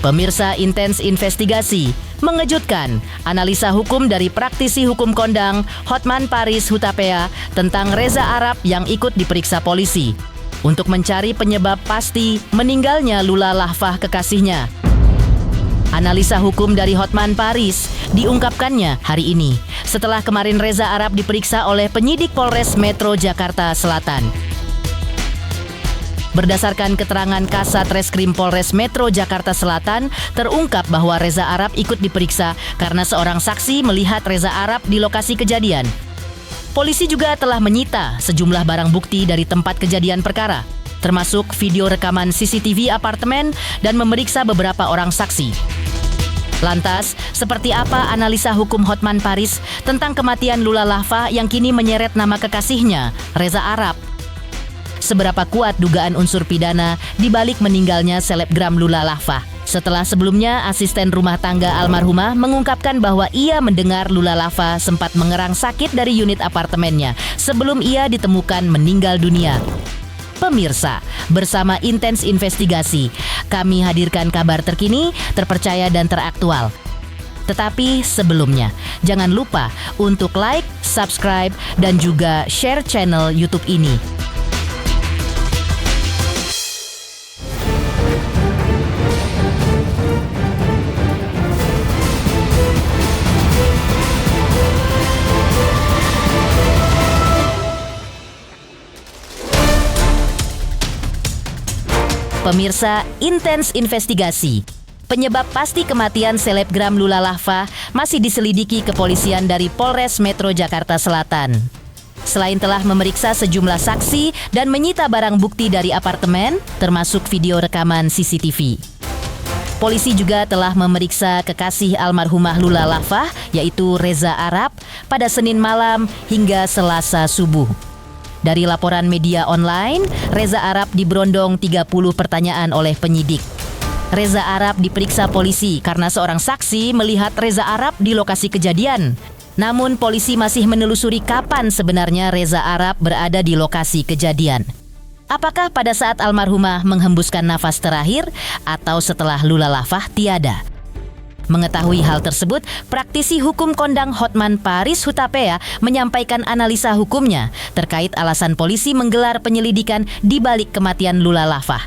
Pemirsa Intens Investigasi, mengejutkan analisa hukum dari praktisi hukum kondang Hotman Paris Hutapea tentang Reza Arab yang ikut diperiksa polisi untuk mencari penyebab pasti meninggalnya Lula Lahfah kekasihnya. Analisa hukum dari Hotman Paris diungkapkannya hari ini setelah kemarin Reza Arab diperiksa oleh penyidik Polres Metro Jakarta Selatan. Berdasarkan keterangan Kasat Reskrim Polres Metro Jakarta Selatan, terungkap bahwa Reza Arab ikut diperiksa karena seorang saksi melihat Reza Arab di lokasi kejadian. Polisi juga telah menyita sejumlah barang bukti dari tempat kejadian perkara, termasuk video rekaman CCTV apartemen dan memeriksa beberapa orang saksi. Lantas, seperti apa analisa hukum Hotman Paris tentang kematian Lula Lahfah yang kini menyeret nama kekasihnya, Reza Arab? Seberapa kuat dugaan unsur pidana di balik meninggalnya selebgram Lula Lahfah? Setelah sebelumnya asisten rumah tangga almarhumah mengungkapkan bahwa ia mendengar Lula Lahfah sempat mengerang sakit dari unit apartemennya sebelum ia ditemukan meninggal dunia. Pemirsa, bersama Intens Investigasi, kami hadirkan kabar terkini, terpercaya dan teraktual. Tetapi sebelumnya, jangan lupa untuk like, subscribe, dan juga share channel YouTube ini. Pemirsa Intens Investigasi, penyebab pasti kematian selebgram Lula Lahfah masih diselidiki kepolisian dari Polres Metro Jakarta Selatan. Selain telah memeriksa sejumlah saksi dan menyita barang bukti dari apartemen, termasuk video rekaman CCTV. Polisi juga telah memeriksa kekasih almarhumah Lula Lahfah, yaitu Reza Arab, pada Senin malam hingga Selasa subuh. Dari laporan media online, Reza Arab diberondong 30 pertanyaan oleh penyidik. Reza Arab diperiksa polisi karena seorang saksi melihat Reza Arab di lokasi kejadian. Namun polisi masih menelusuri kapan sebenarnya Reza Arab berada di lokasi kejadian. Apakah pada saat almarhumah menghembuskan nafas terakhir atau setelah Lula Lahfah tiada? Mengetahui hal tersebut, praktisi hukum kondang Hotman Paris Hutapea menyampaikan analisa hukumnya terkait alasan polisi menggelar penyelidikan di balik kematian Lula Lahfah.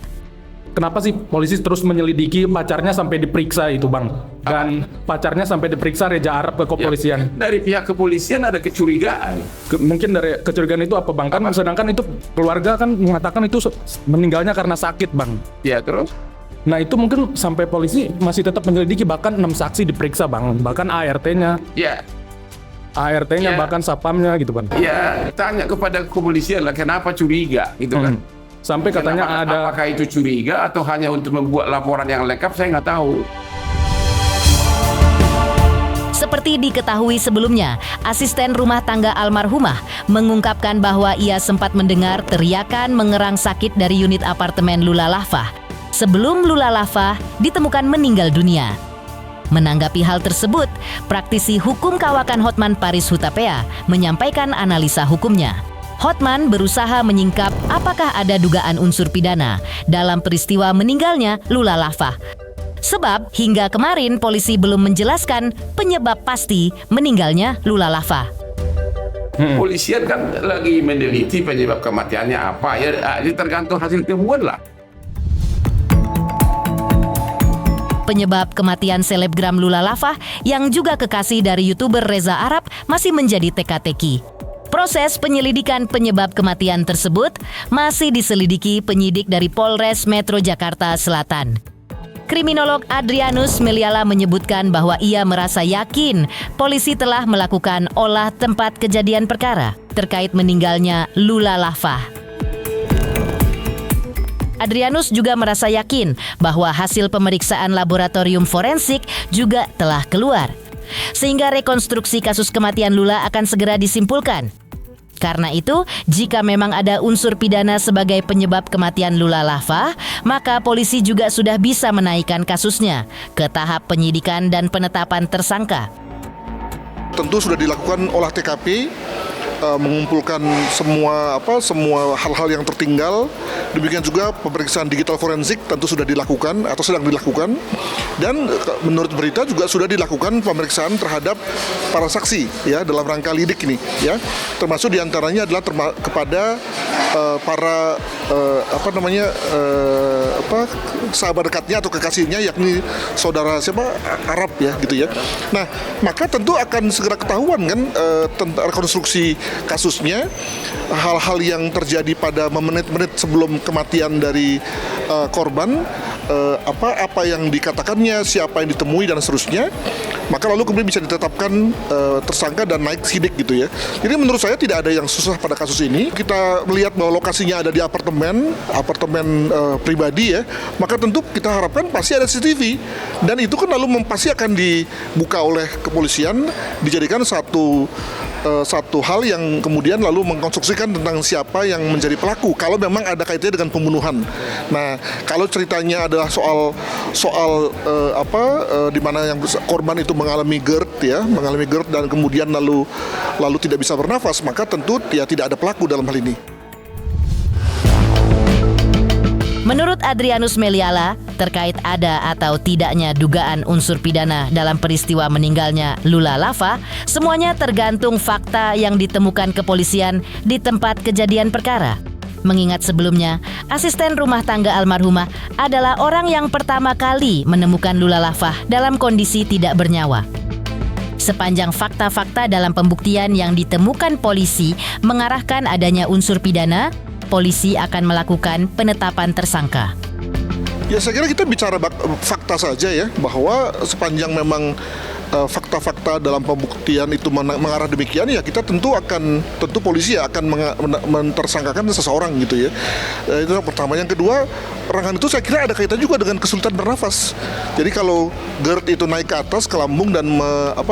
Kenapa sih polisi terus menyelidiki pacarnya sampai diperiksa itu, Bang? Dan pacarnya sampai diperiksa Reza Arab ke kepolisian. Ya, dari pihak kepolisian ada kecurigaan. Mungkin dari kecurigaan itu apa, Bang? Kan sedangkan itu keluarga kan mengatakan itu meninggalnya karena sakit, Bang. Ya, terus? Nah itu mungkin sampai polisi masih tetap menyelidiki, bahkan 6 saksi diperiksa, Bang. Bahkan ART-nya. Ya. ART-nya Ya. bahkan satpamnya gitu, Bang. Ya, tanya kepada kepolisian lah kenapa curiga gitu kan. Sampai katanya ada. Apakah itu curiga atau hanya untuk membuat laporan yang lengkap, saya nggak tahu. Seperti diketahui sebelumnya, asisten rumah tangga almarhumah mengungkapkan bahwa ia sempat mendengar teriakan mengerang sakit dari unit apartemen Lula Lahfah sebelum Lula Lahfah ditemukan meninggal dunia. Menanggapi hal tersebut, praktisi hukum kawakan Hotman Paris Hutapea menyampaikan analisa hukumnya. Hotman berusaha menyingkap apakah ada dugaan unsur pidana dalam peristiwa meninggalnya Lula Lahfah. Sebab hingga kemarin polisi belum menjelaskan penyebab pasti meninggalnya Lula Lahfah. Polisian kan lagi meneliti penyebab kematiannya apa, ya ini tergantung hasil temuan lah. Penyebab kematian selebgram Lula Lahfah yang juga kekasih dari YouTuber Reza Arab masih menjadi teka-teki. Proses penyelidikan penyebab kematian tersebut masih diselidiki penyidik dari Polres Metro Jakarta Selatan. Kriminolog Adrianus Meliala menyebutkan bahwa ia merasa yakin polisi telah melakukan olah tempat kejadian perkara terkait meninggalnya Lula Lahfah. Adrianus juga merasa yakin bahwa hasil pemeriksaan laboratorium forensik juga telah keluar, sehingga rekonstruksi kasus kematian Lula akan segera disimpulkan. Karena itu, jika memang ada unsur pidana sebagai penyebab kematian Lula Lahfah, maka polisi juga sudah bisa menaikkan kasusnya ke tahap penyidikan dan penetapan tersangka. Tentu sudah dilakukan olah TKP mengumpulkan semua hal-hal yang tertinggal. Demikian juga pemeriksaan digital forensik tentu sudah dilakukan atau sedang dilakukan, dan menurut berita juga sudah dilakukan pemeriksaan terhadap para saksi ya dalam rangka lidik ini ya, termasuk diantaranya adalah kepada para sahabat dekatnya atau kekasihnya, yakni saudara Arab ya gitu ya. Nah, maka tentu akan segera ketahuan kan tentang rekonstruksi kasusnya, hal-hal yang terjadi pada menit-menit sebelum kematian dari korban, apa yang dikatakannya, siapa yang ditemui dan seterusnya. Maka lalu kemudian bisa ditetapkan tersangka dan naik sidik gitu ya. Jadi menurut saya tidak ada yang susah pada kasus ini. Kita melihat bahwa lokasinya ada di apartemen pribadi ya, maka tentu kita harapkan pasti ada CCTV, dan itu kan lalu pasti akan dibuka oleh kepolisian, dijadikan satu hal yang kemudian lalu mengkonstruksikan tentang siapa yang menjadi pelaku kalau memang ada kaitannya dengan pembunuhan. Nah, kalau ceritanya adalah soal di mana yang korban itu mengalami GERD dan kemudian lalu tidak bisa bernafas, maka tentu ya tidak ada pelaku dalam hal ini. Menurut Adrianus Meliala, terkait ada atau tidaknya dugaan unsur pidana dalam peristiwa meninggalnya Lula Lava, semuanya tergantung fakta yang ditemukan kepolisian di tempat kejadian perkara. Mengingat sebelumnya, asisten rumah tangga almarhumah adalah orang yang pertama kali menemukan Lula Lava dalam kondisi tidak bernyawa. Sepanjang fakta-fakta dalam pembuktian yang ditemukan polisi mengarahkan adanya unsur pidana, polisi akan melakukan penetapan tersangka. Ya, saya kira kita bicara fakta saja ya, bahwa sepanjang memang fakta-fakta dalam pembuktian itu mengarah demikian, ya kita tentu polisi akan mentersangkakan seseorang gitu ya. Itu yang pertama. Yang kedua, serangan itu saya kira ada kaitan juga dengan kesulitan bernafas. Jadi kalau GERD itu naik ke atas ke lambung dan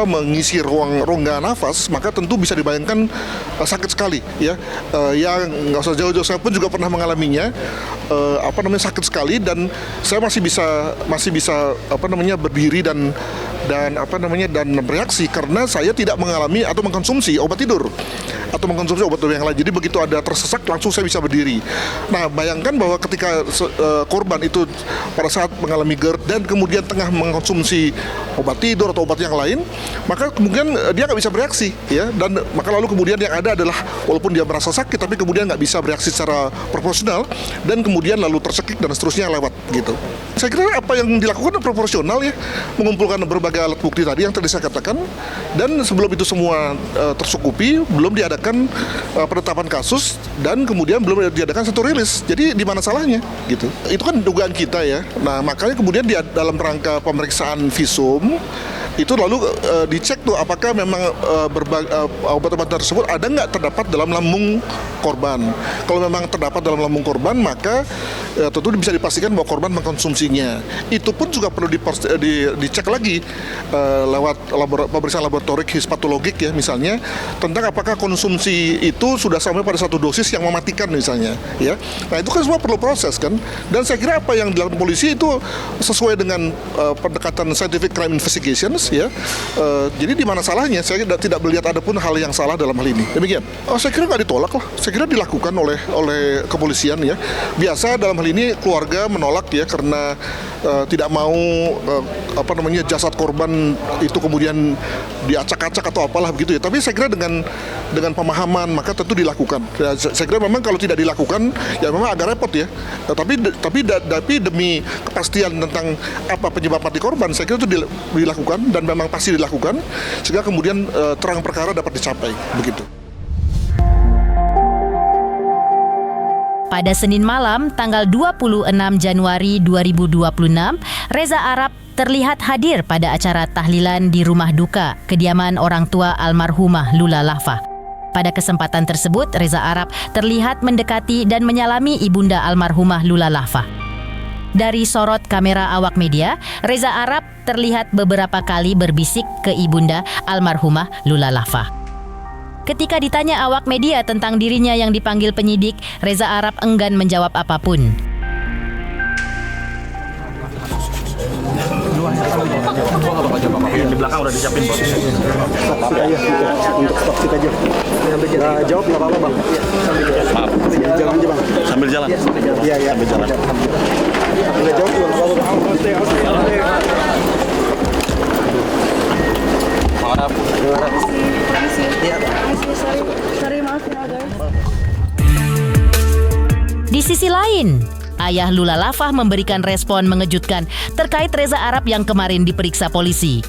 mengisi rongga nafas, maka tentu bisa dibayangkan sakit sekali ya. Yang nggak usah jauh-jauh, saya pun juga pernah mengalaminya. Sakit sekali, dan saya masih bisa berdiri dan bereaksi karena saya tidak mengalami atau mengkonsumsi obat tidur atau mengkonsumsi obat yang lain. Jadi begitu ada tersesak langsung saya bisa berdiri. Nah, bayangkan bahwa ketika korban itu pada saat mengalami GERD dan kemudian tengah mengkonsumsi obat tidur atau obat yang lain, maka kemungkinan dia nggak bisa bereaksi ya, dan maka lalu kemudian yang ada adalah walaupun dia merasa sakit tapi kemudian nggak bisa bereaksi secara proporsional, dan kemudian lalu tersekik dan seterusnya lewat gitu. Saya kira apa yang dilakukan proporsional ya, mengumpulkan berbagai alat bukti tadi yang tadi saya katakan, dan sebelum itu semua tersukupi, belum diadakan penetapan kasus, dan kemudian belum diadakan satu rilis. Jadi di mana salahnya gitu. Itu kan dugaan kita ya. Nah, makanya kemudian dalam rangka pemeriksaan visum itu lalu dicek tuh apakah memang obat-obat tersebut ada nggak terdapat dalam lambung korban. Kalau memang terdapat dalam lambung korban, maka tentu bisa dipastikan bahwa korban mengkonsumsinya. Itu pun juga perlu dicek lagi lewat pemeriksaan laboratorik histopatologik ya misalnya, tentang apakah konsumsi itu sudah sampai pada satu dosis yang mematikan misalnya ya. Nah, itu kan semua perlu proses kan. Dan saya kira apa yang dilakukan polisi itu sesuai dengan pendekatan scientific crime investigations ya. Jadi di mana salahnya? Saya tidak melihat ada pun hal yang salah dalam hal ini. Demikian. Saya kira nggak ditolak lah. Saya kira dilakukan oleh kepolisian ya. Biasa dalam hal ini keluarga menolak ya, karena tidak mau jasad korban itu kemudian diacak-acak atau apalah begitu ya. Tapi saya kira dengan pemahaman maka tentu dilakukan. Ya, saya kira memang kalau tidak dilakukan ya memang agak repot ya. Tapi demi kepastian tentang apa penyebab mati korban, saya kira itu dilakukan dan memang pasti dilakukan, sehingga kemudian terang perkara dapat dicapai begitu. Pada Senin malam, tanggal 26 Januari 2026, Reza Arab terlihat hadir pada acara tahlilan di rumah duka kediaman orang tua almarhumah Lula Lava. Pada kesempatan tersebut, Reza Arab terlihat mendekati dan menyalami ibunda almarhumah Lula Lava. Dari sorot kamera awak media, Reza Arab terlihat beberapa kali berbisik ke ibunda almarhumah Lula Lava. Ketika ditanya awak media tentang dirinya yang dipanggil penyidik, Reza Arab enggan menjawab apapun. Di belakang udah disiapin bos. Untuk stok kita aja. Nggak jawab nggak apa-apa bang. Maaf. Jalan aja bang. Sambil jalan. Iya. Sambil jalan. Nggak jawab juga nggak apa-apa. Maaf. Sorry, maaf ya guys. Di sisi lain, ayah Lula Lafah memberikan respon mengejutkan terkait Reza Arab yang kemarin diperiksa polisi.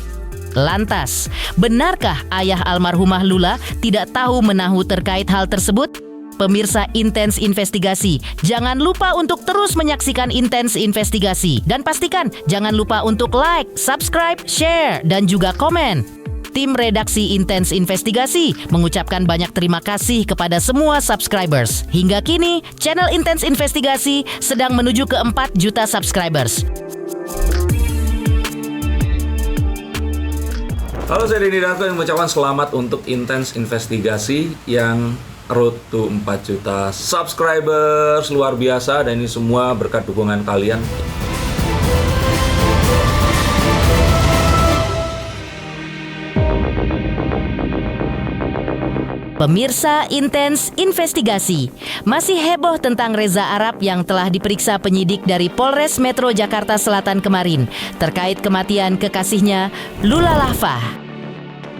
Lantas, benarkah ayah almarhumah Lula tidak tahu menahu terkait hal tersebut? Pemirsa Intens Investigasi, jangan lupa untuk terus menyaksikan Intens Investigasi. Dan pastikan jangan lupa untuk like, subscribe, share, dan juga komen. Tim redaksi Intens Investigasi mengucapkan banyak terima kasih kepada semua subscribers. Hingga kini, channel Intens Investigasi sedang menuju ke 4 juta subscribers. Halo, saya Denny Darto yang mengucapkan selamat untuk Intens Investigasi yang road to 4 juta subscribers. Luar biasa, dan ini semua berkat dukungan kalian. Pemirsa Intens Investigasi, masih heboh tentang Reza Arab yang telah diperiksa penyidik dari Polres Metro Jakarta Selatan kemarin terkait kematian kekasihnya Lula Lafah.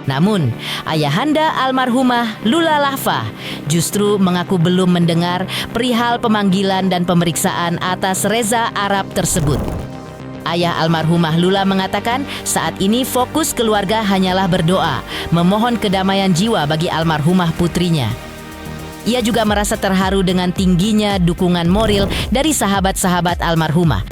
Namun, ayahanda almarhumah Lula Lafah justru mengaku belum mendengar perihal pemanggilan dan pemeriksaan atas Reza Arab tersebut. Ayah almarhumah Lula mengatakan saat ini fokus keluarga hanyalah berdoa, memohon kedamaian jiwa bagi almarhumah putrinya. Ia juga merasa terharu dengan tingginya dukungan moral dari sahabat-sahabat almarhumah.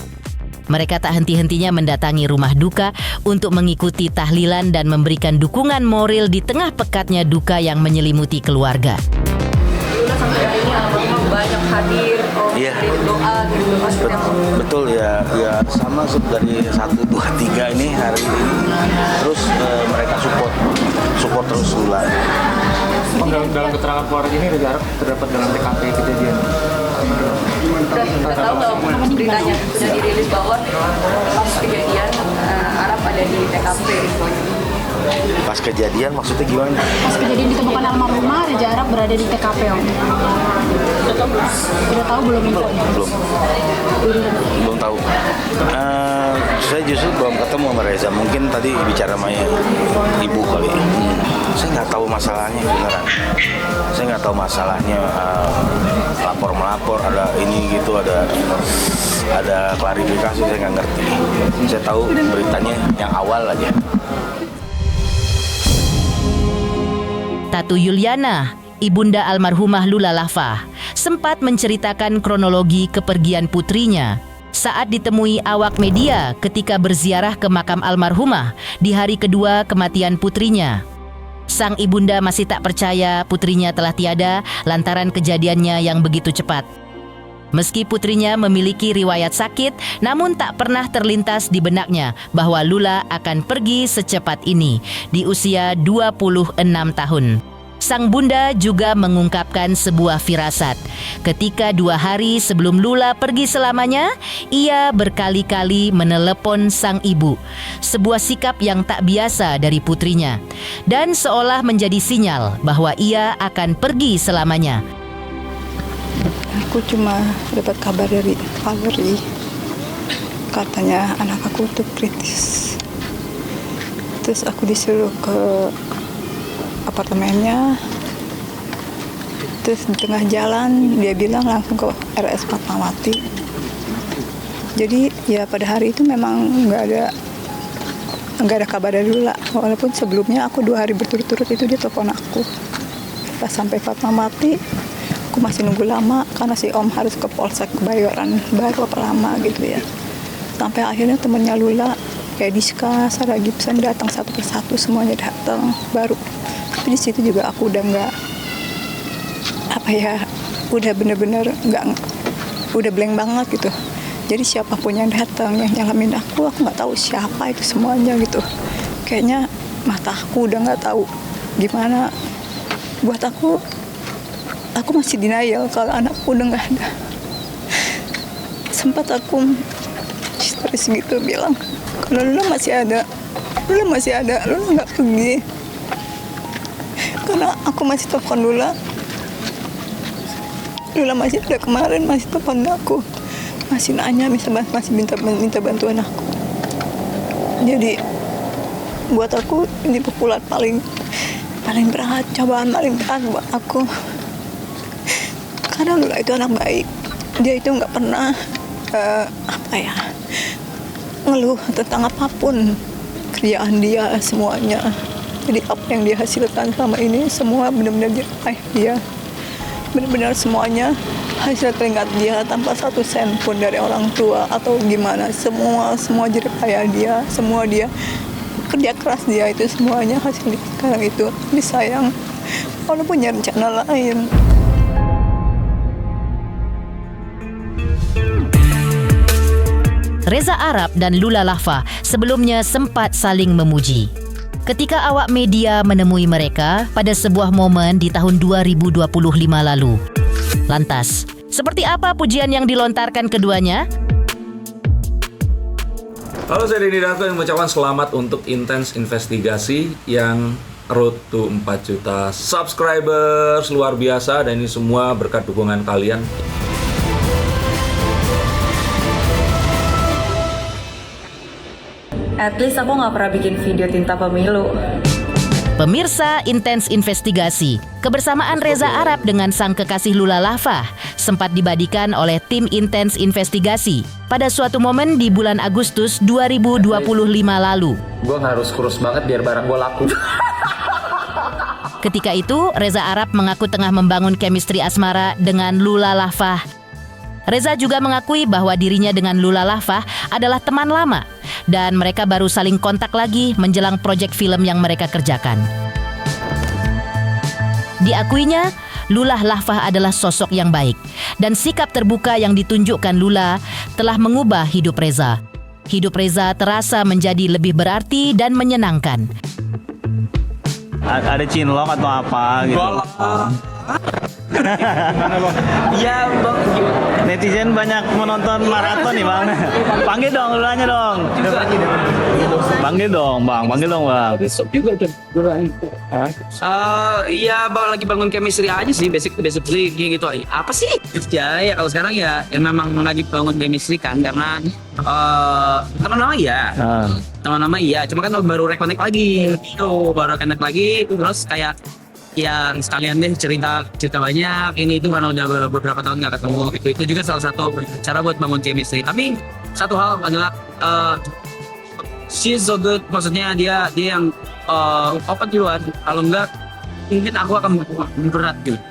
Mereka tak henti-hentinya mendatangi rumah duka untuk mengikuti tahlilan dan memberikan dukungan moral di tengah pekatnya duka yang menyelimuti keluarga. Lula sampai hari ini almarhumah banyak hadir, doa gitu mas. Betul ya sama dari 1, 2, 3 ini hari ini terus mereka support terus Lula. Dalam keterangan keluarga ini Reza Arab terdapat dalam TKP kejadian. Udah tahu nggak beritanya sudah dirilis bahwa pas kejadian Arab ada di TKP. Pas kejadian maksudnya gimana? Pas kejadian ditemukan almarhumah, Reza Arab berada di TKP, Om. Udah tahu belum infonya? Belum tahu. Saya justru belum ketemu sama Reza. Mungkin tadi bicara sama ibu kali. Saya nggak tahu masalahnya beneran. Saya nggak tahu masalahnya melapor ada ini gitu, ada klarifikasi, saya nggak ngerti. Saya tahu beritanya yang awal aja. Tatu Yuliana, ibunda almarhumah Lula Lafah, sempat menceritakan kronologi kepergian putrinya saat ditemui awak media ketika berziarah ke makam almarhumah di hari kedua kematian putrinya. Sang ibunda masih tak percaya putrinya telah tiada lantaran kejadiannya yang begitu cepat. Meski putrinya memiliki riwayat sakit, namun tak pernah terlintas di benaknya bahwa Lula akan pergi secepat ini di usia 26 tahun. Sang bunda juga mengungkapkan sebuah firasat. Ketika 2 hari sebelum Lula pergi selamanya, ia berkali-kali menelepon sang ibu. Sebuah sikap yang tak biasa dari putrinya, dan seolah menjadi sinyal bahwa ia akan pergi selamanya. Aku cuma dapat kabar dari Valerie, katanya anak aku tuh kritis. Terus aku disuruh ke apartemennya. Terus di tengah jalan dia bilang langsung ke RS Fatmawati. Jadi ya pada hari itu memang nggak ada kabar dari Lula. Walaupun sebelumnya aku 2 hari berturut-turut itu dia telepon aku. Pas sampai Fatmawati, aku masih nunggu lama karena si Om harus ke Polsek Kebayoran Baru apa lama gitu ya. Sampai akhirnya temennya Lula, kayak Diska, Sarah Gibson datang satu persatu, semuanya datang baru. Tapi di situ juga aku udah udah bener-bener udah blank banget gitu. Jadi siapapun yang datang yang nyalamin aku nggak tahu siapa itu semuanya gitu. Kayaknya mata aku udah nggak tahu gimana. Buat aku masih denial kalau anakku udah nggak ada. Sempat aku polisi gitu bilang, kalau Lula masih ada, Lula nggak pergi. Karena aku masih telepon Lula masih ada kemarin, masih telepon aku, masih nanya, masih minta bantuan aku. Jadi buat aku ini pukulan paling berat, cobaan paling berat buat aku. Karena Lula itu anak baik, dia itu nggak pernah ngeluh tentang apapun kerjaan dia semuanya. Jadi apa yang dia hasilkan selama ini semua benar-benar jerih dia, benar-benar semuanya hasil keringat dia tanpa satu sen pun dari orang tua atau gimana. Semua jerih payah dia, semua dia kerja keras dia, itu semuanya hasil sekarang itu. Tapi sayang, kalau punya rencana lain. Reza Arab dan Lula Lava sebelumnya sempat saling memuji. Ketika awak media menemui mereka pada sebuah momen di tahun 2025 lalu. Lantas, seperti apa pujian yang dilontarkan keduanya? Halo, saya Denny Darko yang mengucapkan selamat untuk Intens Investigasi yang road to 4 juta subscribers, luar biasa, dan ini semua berkat dukungan kalian. At least aku nggak pernah bikin video tinta pemilu. Pemirsa Intens Investigasi, kebersamaan Reza Arab dengan sang kekasih Lula Lava sempat dibadikan oleh tim Intens Investigasi pada suatu momen di bulan Agustus 2025 lalu. Gue harus kurus banget biar barang gue laku. Ketika itu, Reza Arab mengaku tengah membangun chemistry asmara dengan Lula Lava. Reza juga mengakui bahwa dirinya dengan Lula Lava adalah teman lama dan mereka baru saling kontak lagi menjelang proyek film yang mereka kerjakan. Diakuinya, Lula Lava adalah sosok yang baik dan sikap terbuka yang ditunjukkan Lula telah mengubah hidup Reza. Hidup Reza terasa menjadi lebih berarti dan menyenangkan. Ada cinlok atau apa gitu? Iya bang, netizen banyak menonton maraton nih bang. Panggil dong, Lulanya dong. Panggil dong bang. Besok juga tuh. Iya bang, lagi bangun chemistry aja sih, basically gitu. Apa sih? Ya kalau sekarang ya memang lagi bangun chemistry kan, karena nama-nama iya, cuma kan baru reconnect lagi, terus kayak yang sekalian deh cerita banyak ini itu karena udah beberapa tahun nggak ketemu gitu. Itu juga salah satu cara buat bangun chemistry. Tapi satu hal adalah she's so good, maksudnya dia yang open duluan. Kalau enggak mungkin aku akan berat gitu.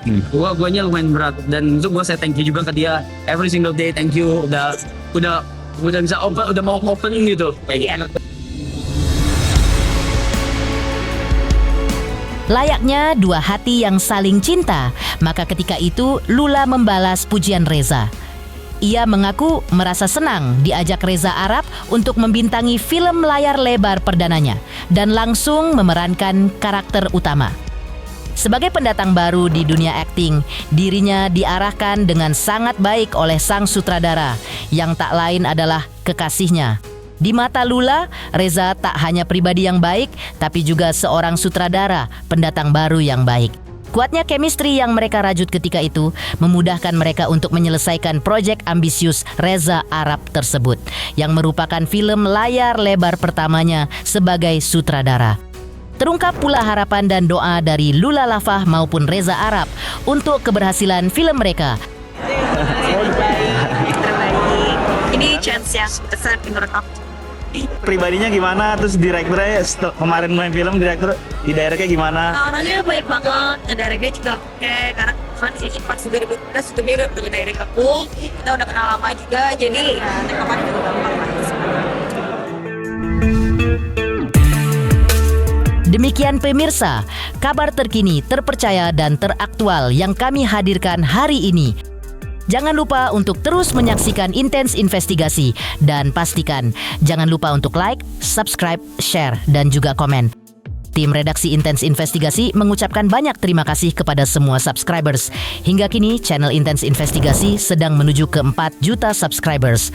Guanya lumayan berat, dan itu gue saya thank you juga ke dia every single day. Thank you udah bisa open, udah mau open gitu. Kayak Layaknya dua hati yang saling cinta, maka ketika itu Lula membalas pujian Reza. Ia mengaku merasa senang diajak Reza Arab untuk membintangi film layar lebar perdananya dan langsung memerankan karakter utama. Sebagai pendatang baru di dunia akting, dirinya diarahkan dengan sangat baik oleh sang sutradara yang tak lain adalah kekasihnya. Di mata Lula, Reza tak hanya pribadi yang baik, tapi juga seorang sutradara, pendatang baru yang baik. Kuatnya chemistry yang mereka rajut ketika itu memudahkan mereka untuk menyelesaikan proyek ambisius Reza Arab tersebut, yang merupakan film layar lebar pertamanya sebagai sutradara. Terungkap pula harapan dan doa dari Lula Lava maupun Reza Arab untuk keberhasilan film mereka. Ini chance yang besar menurut aku. Pribadinya gimana? Terus direkturnya kemarin main film, direktur di daerahnya gimana? Orangnya baik banget, dan directnya juga oke. Karena kan di sini pas 2015 itu dia udah punya direct aku, kita udah kenal lama juga, jadi ya tanggapan juga gampang lah. Demikian pemirsa, kabar terkini, terpercaya dan teraktual yang kami hadirkan hari ini. Jangan lupa untuk terus menyaksikan Intens Investigasi dan pastikan jangan lupa untuk like, subscribe, share dan juga komen. Tim redaksi Intens Investigasi mengucapkan banyak terima kasih kepada semua subscribers. Hingga kini channel Intens Investigasi sedang menuju ke 4 juta subscribers.